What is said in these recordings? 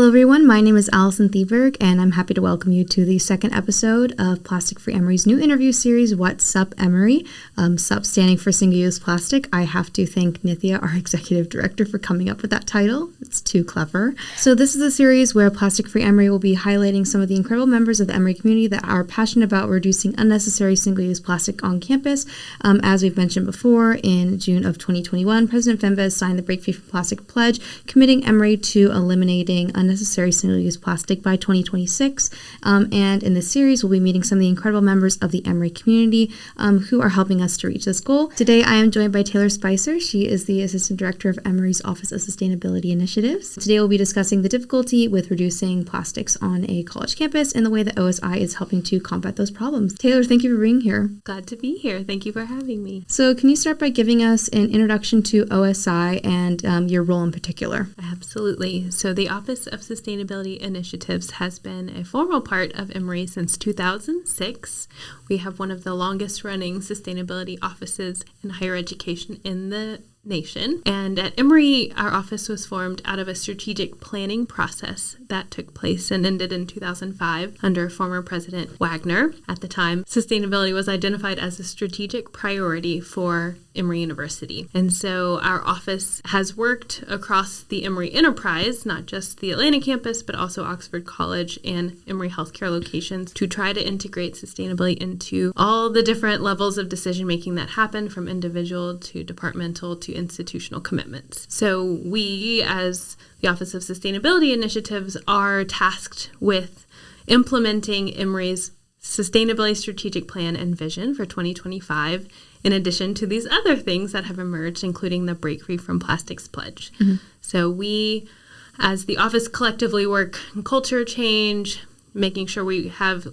everyone. My name is Allison Thieberg, and I'm happy to welcome you to the second episode of Plastic Free Emory's new interview series, What's SUP Emory? SUP standing for Single-Use Plastic. I have to thank Nithya, our executive director, for coming up with that title. It's too clever. So this is a series where Plastic Free Emory will be highlighting some of the incredible members of the Emory community that are passionate about reducing unnecessary single-use plastic on campus. As we've mentioned before, in June of 2021, President Fenves signed the Break Free from Plastic Pledge, committing Emory to eliminating unnecessary single-use plastic by 2026. And in this series, we'll be meeting some of the incredible members of the Emory community who are helping us to reach this goal. Today, I am joined by Taylor Spicer. She is the Assistant Director of Emory's Office of Sustainability Initiatives. Today, we'll be discussing the difficulty with reducing plastics on a college campus and the way that OSI is helping to combat those problems. Taylor, thank you for being here. Glad to be here. Thank you for having me. So can you start by giving us an introduction to OSI and your role in particular? Absolutely. So the Office of Sustainability Initiatives has been a formal part of Emory since 2006. We have one of the longest running sustainability offices in higher education in the nation. And at Emory, our office was formed out of a strategic planning process that took place and ended in 2005 under former President Wagner. At the time, sustainability was identified as a strategic priority for Emory University. And so our office has worked across the Emory enterprise, not just the Atlanta campus, but also Oxford College and Emory healthcare locations, to try to integrate sustainability into all the different levels of decision-making that happen, from individual to departmental to institutional commitments. So we, as the Office of Sustainability Initiatives, are tasked with implementing Emory's sustainability strategic plan and vision for 2025, in addition to these other things that have emerged, including the Break Free from Plastics Pledge. Mm-hmm. So we, as the office, collectively work in culture change, making sure we have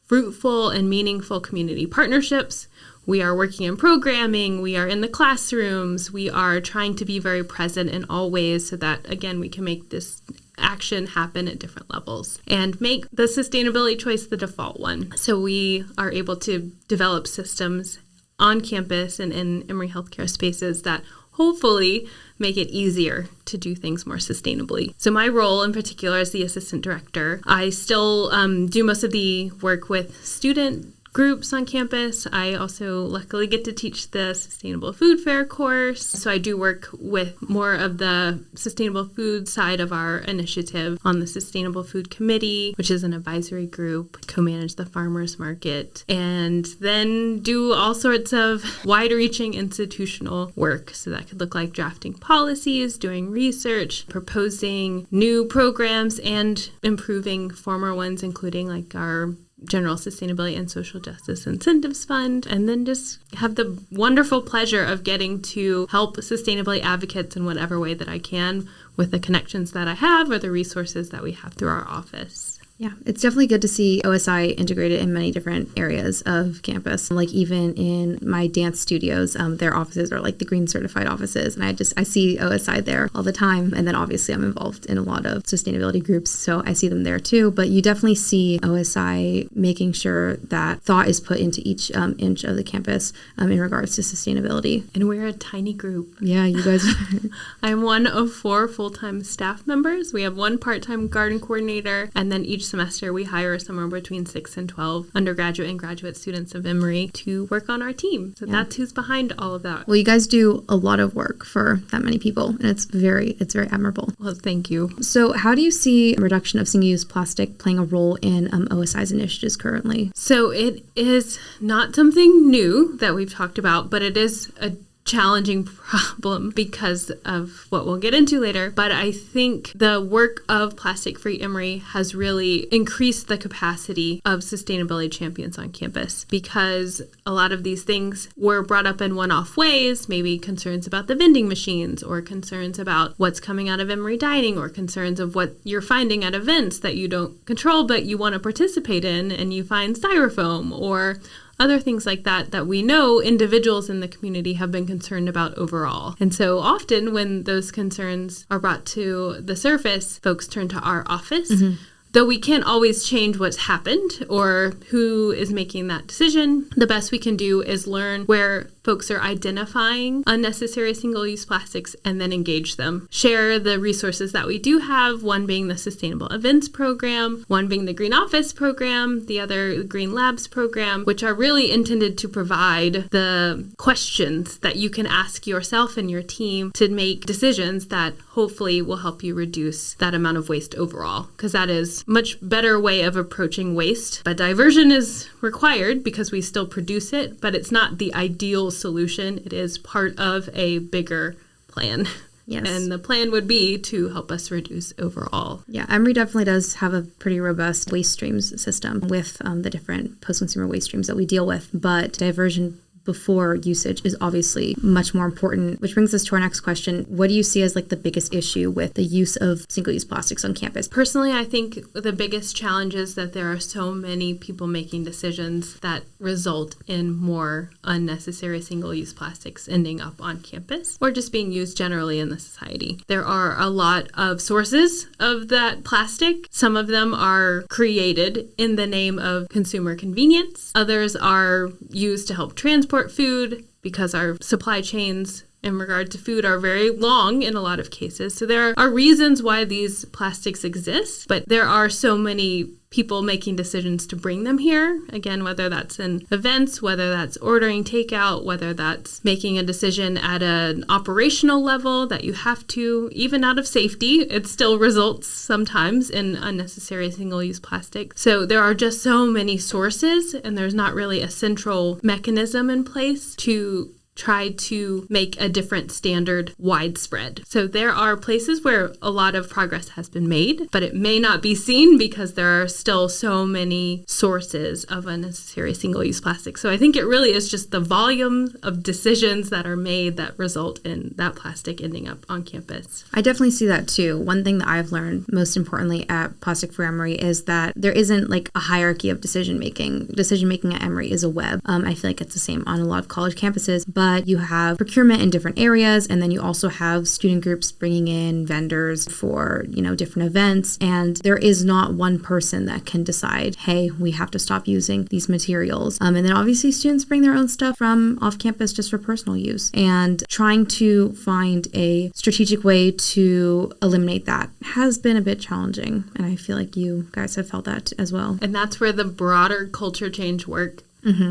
fruitful and meaningful community partnerships. We are working in programming, we are in the classrooms, we are trying to be very present in all ways so that, again, we can make this action happen at different levels and make the sustainability choice the default one. So we are able to develop systems on campus and in Emory healthcare spaces that hopefully make it easier to do things more sustainably. So my role in particular as the assistant director, I still do most of the work with student groups on campus. I also luckily get to teach the Sustainable Food Fair course. So I do work with more of the sustainable food side of our initiative on the Sustainable Food Committee, which is an advisory group, co-manage the farmers market, and then do all sorts of wide-reaching institutional work. So that could look like drafting policies, doing research, proposing new programs, and improving former ones, including like our General Sustainability and Social Justice Incentives Fund, and then just have the wonderful pleasure of getting to help sustainability advocates in whatever way that I can with the connections that I have or the resources that we have through our office. Yeah, it's definitely good to see OSI integrated in many different areas of campus. Like even in my dance studios, their offices are like the green certified offices. And I see OSI there all the time. And then obviously I'm involved in a lot of sustainability groups, so I see them there too. But you definitely see OSI making sure that thought is put into each inch of the campus in regards to sustainability. And we're a tiny group. Yeah, you guys. I'm one of 4 full-time staff members. We have 1 part-time garden coordinator, and then each semester we hire somewhere between 6 and 12 undergraduate and graduate students of Emory to work on our team. So that's who's behind all of that. Well, you guys do a lot of work for that many people, and it's very admirable. Well, thank you. So how do you see reduction of single-use plastic playing a role in OSI's initiatives currently? So it is not something new that we've talked about, but it is a challenging problem because of what we'll get into later. But I think the work of Plastic Free Emory has really increased the capacity of sustainability champions on campus, because a lot of these things were brought up in one-off ways, maybe concerns about the vending machines or concerns about what's coming out of Emory dining or concerns of what you're finding at events that you don't control but you want to participate in, and you find styrofoam or other things like that we know individuals in the community have been concerned about overall. And so often when those concerns are brought to the surface, folks turn to our office. Mm-hmm. Though we can't always change what's happened or who is making that decision, the best we can do is learn where folks are identifying unnecessary single-use plastics and then engage them. Share the resources that we do have, one being the Sustainable Events Program, one being the Green Office Program, the other the Green Labs Program, which are really intended to provide the questions that you can ask yourself and your team to make decisions that hopefully will help you reduce that amount of waste overall, because that is a much better way of approaching waste. But diversion is required because we still produce it, but it's not the ideal solution. It is part of a bigger plan. Yes. And the plan would be to help us reduce overall. Yeah, Emory definitely does have a pretty robust waste streams system with the different post-consumer waste streams that we deal with, but diversion before usage is obviously much more important, which brings us to our next question. What do you see as like the biggest issue with the use of single-use plastics on campus? Personally, I think the biggest challenge is that there are so many people making decisions that result in more unnecessary single-use plastics ending up on campus or just being used generally in the society. There are a lot of sources of that plastic. Some of them are created in the name of consumer convenience. Others are used to help transport food because our supply chains in regard to food are very long in a lot of cases. So there are reasons why these plastics exist, but there are so many people making decisions to bring them here. Again, whether that's in events, whether that's ordering takeout, whether that's making a decision at an operational level that you have to, even out of safety, it still results sometimes in unnecessary single-use plastic. So there are just so many sources, and there's not really a central mechanism in place to try to make a different standard widespread. So there are places where a lot of progress has been made, but it may not be seen because there are still so many sources of unnecessary single-use plastic. So I think it really is just the volume of decisions that are made that result in that plastic ending up on campus. I definitely see that too. One thing that I've learned most importantly at Plastic Free Emory is that there isn't like a hierarchy of decision making. Decision making at Emory is a web. I feel like it's the same on a lot of college campuses, but you have procurement in different areas, and then you also have student groups bringing in vendors for, different events, and there is not one person that can decide, hey, we have to stop using these materials. And then obviously students bring their own stuff from off campus just for personal use, and trying to find a strategic way to eliminate that has been a bit challenging, and I feel like you guys have felt that as well. And that's where the broader culture change work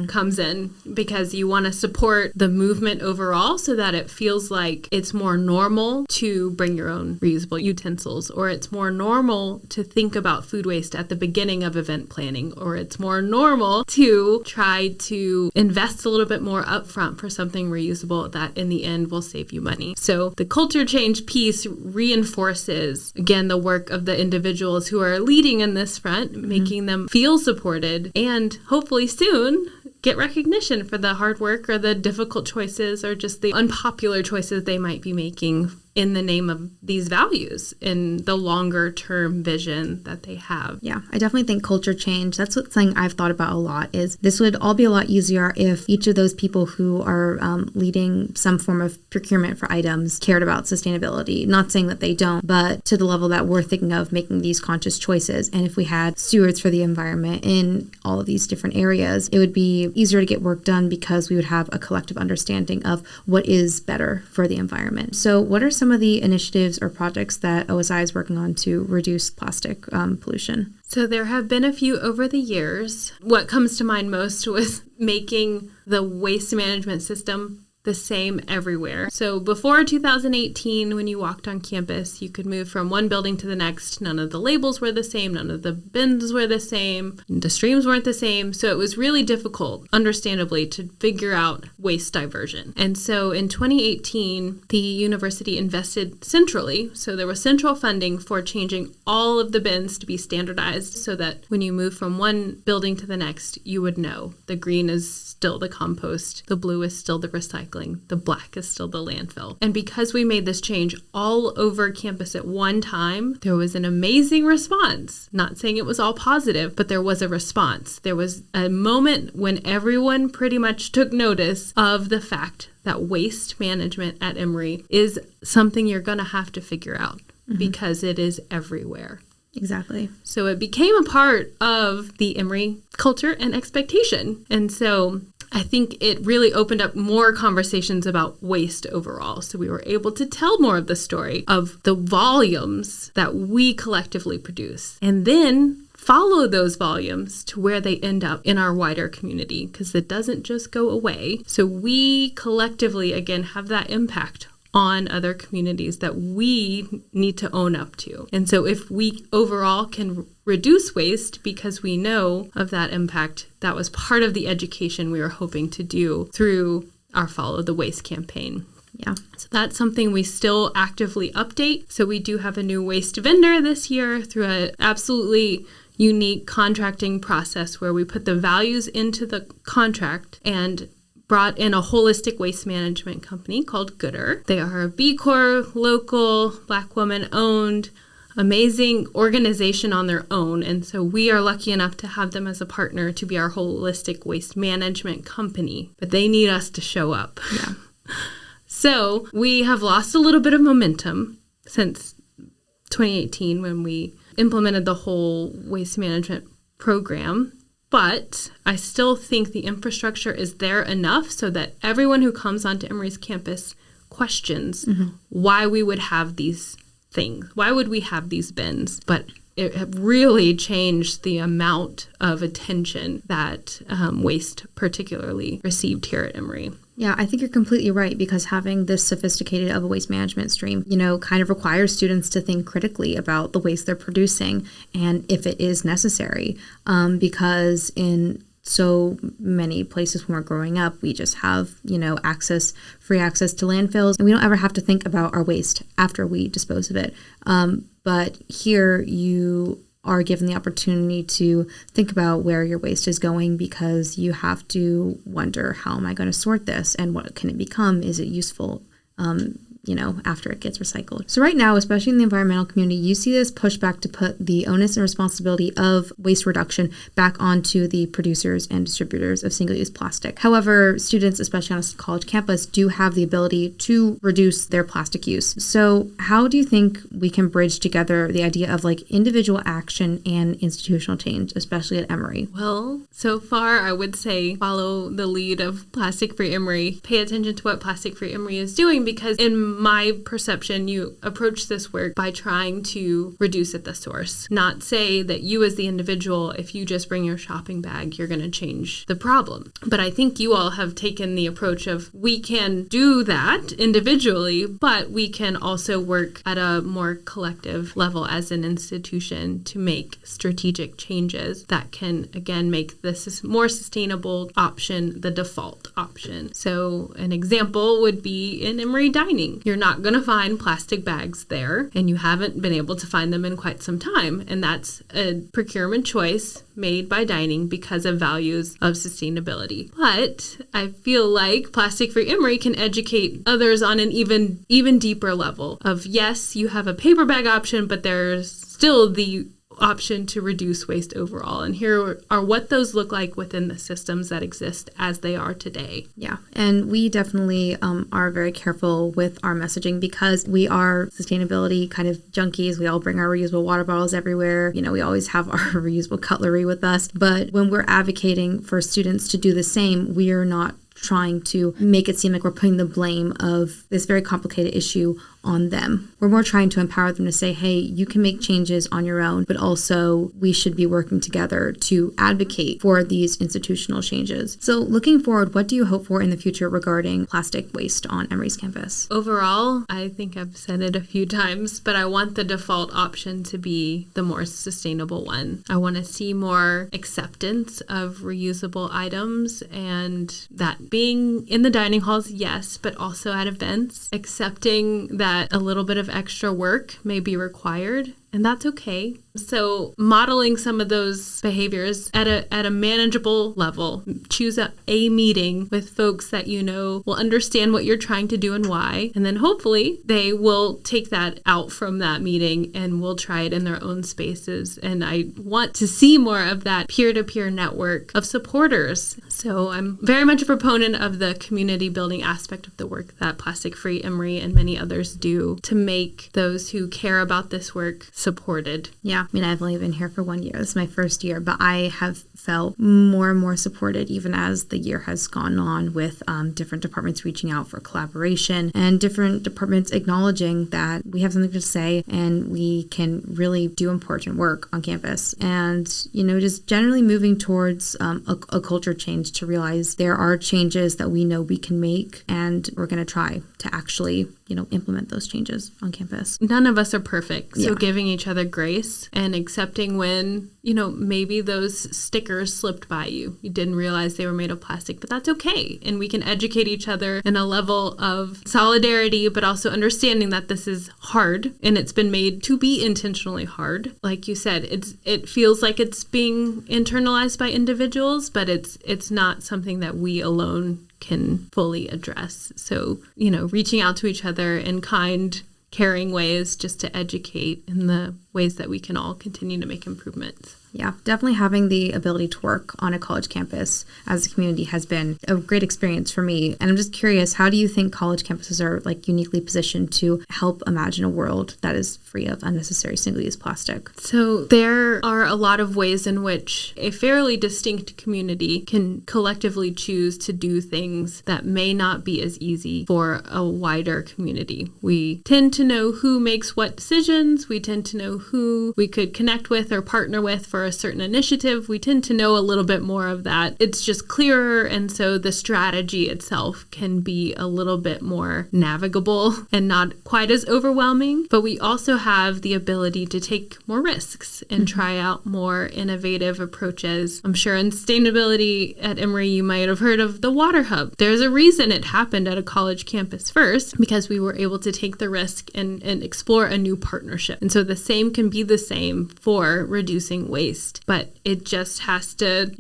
comes in, because you want to support the movement overall so that it feels like it's more normal to bring your own reusable utensils, or it's more normal to think about food waste at the beginning of event planning, or it's more normal to try to invest a little bit more upfront for something reusable that in the end will save you money. So the culture change piece reinforces, again, the work of the individuals who are leading in this front, making them feel supported, and hopefully soon get recognition for the hard work or the difficult choices or just the unpopular choices they might be making in the name of these values in the longer term vision that they have. Yeah, I definitely think culture change, that's something I've thought about a lot, is this would all be a lot easier if each of those people who are leading some form of procurement for items cared about sustainability. Not saying that they don't, but to the level that we're thinking of making these conscious choices. And if we had stewards for the environment in all of these different areas, it would be easier to get work done because we would have a collective understanding of what is better for the environment. So what are some of the initiatives or projects that OSI is working on to reduce plastic pollution? So there have been a few over the years. What comes to mind most was making the waste management system the same everywhere. So before 2018, when you walked on campus, you could move from one building to the next. None of the labels were the same. None of the bins were the same. The streams weren't the same. So it was really difficult, understandably, to figure out waste diversion. And so in 2018, the university invested centrally. So there was central funding for changing all of the bins to be standardized so that when you move from one building to the next, you would know the green is still the compost, the blue is still the recycling, the black is still the landfill. And because we made this change all over campus at one time, there was an amazing response. Not saying it was all positive, but there was a response. There was a moment when everyone pretty much took notice of the fact that waste management at Emory is something you're going to have to figure out because it is everywhere. Exactly. So it became a part of the Emory culture and expectation. And so I think it really opened up more conversations about waste overall. So we were able to tell more of the story of the volumes that we collectively produce, and then follow those volumes to where they end up in our wider community, because it doesn't just go away. So we collectively, again, have that impact on other communities that we need to own up to. And so if we overall can reduce waste because we know of that impact, that was part of the education we were hoping to do through our Follow the Waste campaign. Yeah. So that's something we still actively update. So we do have a new waste vendor this year through an absolutely unique contracting process where we put the values into the contract and brought in a holistic waste management company called Gooder. They are a B Corp, local, Black woman owned, amazing organization on their own. And so we are lucky enough to have them as a partner to be our holistic waste management company. But they need us to show up. Yeah. So we have lost a little bit of momentum since 2018 when we implemented the whole waste management program. But I still think the infrastructure is there enough so that everyone who comes onto Emory's campus questions why we would have these things. Why would we have these bins? But it really changed the amount of attention that waste particularly received here at Emory. Yeah, I think you're completely right, because having this sophisticated of a waste management stream, kind of requires students to think critically about the waste they're producing and if it is necessary. Because in so many places when we're growing up, we just have, free access to landfills, and we don't ever have to think about our waste after we dispose of it. But here you are given the opportunity to think about where your waste is going, because you have to wonder, how am I going to sort this and what can it become? Is it useful, after it gets recycled? So right now, especially in the environmental community, you see this pushback to put the onus and responsibility of waste reduction back onto the producers and distributors of single-use plastic. However, students, especially on a college campus, do have the ability to reduce their plastic use. So how do you think we can bridge together the idea of individual action and institutional change, especially at Emory? Well, so far I would say follow the lead of Plastic Free Emory. Pay attention to what Plastic Free Emory is doing, because in my perception, you approach this work by trying to reduce at the source. Not say that you as the individual, if you just bring your shopping bag, you're going to change the problem. But I think you all have taken the approach of, we can do that individually, but we can also work at a more collective level as an institution to make strategic changes that can, again, make this more sustainable option the default option. So an example would be in Emory dining. You're not going to find plastic bags there, and you haven't been able to find them in quite some time. And that's a procurement choice made by dining because of values of sustainability. But I feel like Plastic Free Emory can educate others on an even deeper level of, yes, you have a paper bag option, but there's still the option to reduce waste overall. And here are what those look like within the systems that exist as they are today. Yeah, and we definitely are very careful with our messaging, because we are sustainability kind of junkies. We all bring our reusable water bottles everywhere. We always have our reusable cutlery with us. But when we're advocating for students to do the same, we are not trying to make it seem like we're putting the blame of this very complicated issue on them. We're more trying to empower them to say, hey, you can make changes on your own, but also we should be working together to advocate for these institutional changes. So looking forward, what do you hope for in the future regarding plastic waste on Emory's campus? Overall, I think I've said it a few times, but I want the default option to be the more sustainable one. I want to see more acceptance of reusable items, and that being in the dining halls, yes, but also at events, accepting that a little bit of extra work may be required, and that's okay. So modeling some of those behaviors at a manageable level. Choose a meeting with folks that will understand what you're trying to do and why. And then hopefully they will take that out from that meeting and will try it in their own spaces. And I want to see more of that peer-to-peer network of supporters. So I'm very much a proponent of the community building aspect of the work that Plastic Free Emory and many others do to make those who care about this work supported. Yeah, I mean, I've only been here for 1 year. This is my first year, but I have felt more and more supported even as the year has gone on, with different departments reaching out for collaboration and different departments acknowledging that we have something to say and we can really do important work on campus. And, just generally moving towards a culture change to realize there are changes that we know we can make, and we're going to try to actually implement those changes on campus. None of us are perfect. So Yeah. giving each other grace and accepting when, maybe those stickers slipped by you. You didn't realize they were made of plastic, but that's okay. And we can educate each other in a level of solidarity, but also understanding that this is hard and it's been made to be intentionally hard. Like you said, it feels like it's being internalized by individuals, but it's not something that we alone can fully address. So, reaching out to each other in kind, caring ways just to educate in the ways that we can all continue to make improvements. Yeah, definitely having the ability to work on a college campus as a community has been a great experience for me. And I'm just curious, how do you think college campuses are uniquely positioned to help imagine a world that is free of unnecessary single-use plastic? So there are a lot of ways in which a fairly distinct community can collectively choose to do things that may not be as easy for a wider community. We tend to know who makes what decisions. We tend to know who we could connect with or partner with for a certain initiative. We tend to know a little bit more of that. It's just clearer, and so the strategy itself can be a little bit more navigable and not quite as overwhelming. But we also have the ability to take more risks and try out more innovative approaches. I'm sure in sustainability at Emory, you might have heard of the water hub. There's a reason it happened at a college campus first, because we were able to take the risk and explore a new partnership. And so the same can be the same for reducing waste. But it just has to,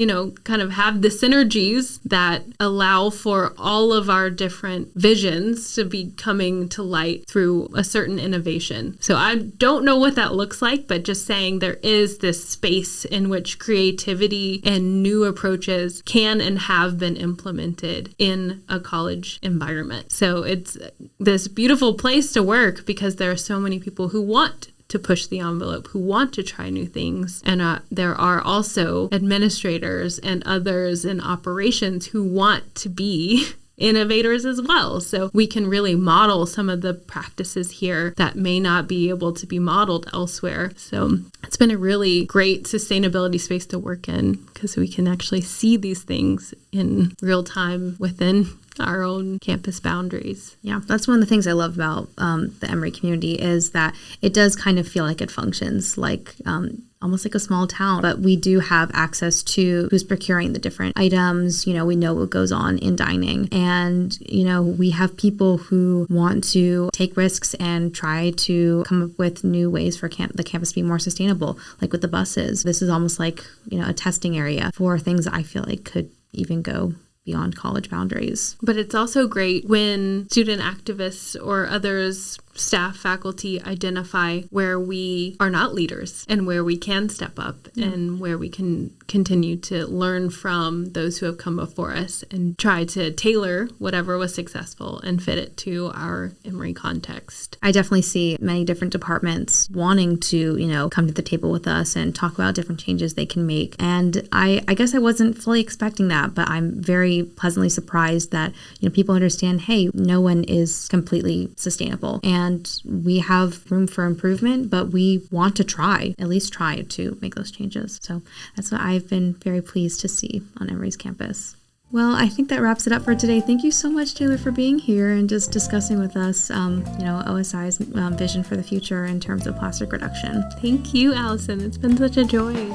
kind of have the synergies that allow for all of our different visions to be coming to light through a certain innovation. So I don't know what that looks like, but just saying there is this space in which creativity and new approaches can and have been implemented in a college environment. So it's this beautiful place to work because there are so many people who want to push the envelope, who want to try new things. And there are also administrators and others in operations who want to be innovators as well. So we can really model some of the practices here that may not be able to be modeled elsewhere. So it's been a really great sustainability space to work in because we can actually see these things in real time within our own campus boundaries. Yeah, that's one of the things I love about the Emory community is that it does kind of feel like it functions like almost like a small town, but we do have access to who's procuring the different items. We know what goes on in dining, and we have people who want to take risks and try to come up with new ways for the campus to be more sustainable, like with the buses. This is almost like a testing area for things that I feel like could even go beyond college boundaries. But it's also great when student activists or others, staff, faculty, identify where we are not leaders and where we can step up and where we can continue to learn from those who have come before us and try to tailor whatever was successful and fit it to our Emory context. I definitely see many different departments wanting to, come to the table with us and talk about different changes they can make. And I guess I wasn't fully expecting that, but I'm very pleasantly surprised that, people understand, hey, no one is completely sustainable. And we have room for improvement, but we want to at least try to make those changes. So that's what I've been very pleased to see on Emory's campus. Well, I think that wraps it up for today. Thank you so much, Taylor, for being here and just discussing with us, OSI's vision for the future in terms of plastic reduction. Thank you, Allison. It's been such a joy.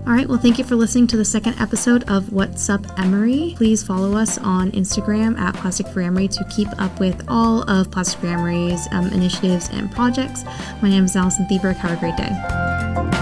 All right, well, thank you for listening to the second episode of What's Up Emory. Please follow us on Instagram at Plastic Free Emory to keep up with all of Plastic Free Emory's initiatives and projects. My name is Allison Thieberg. Have a great day.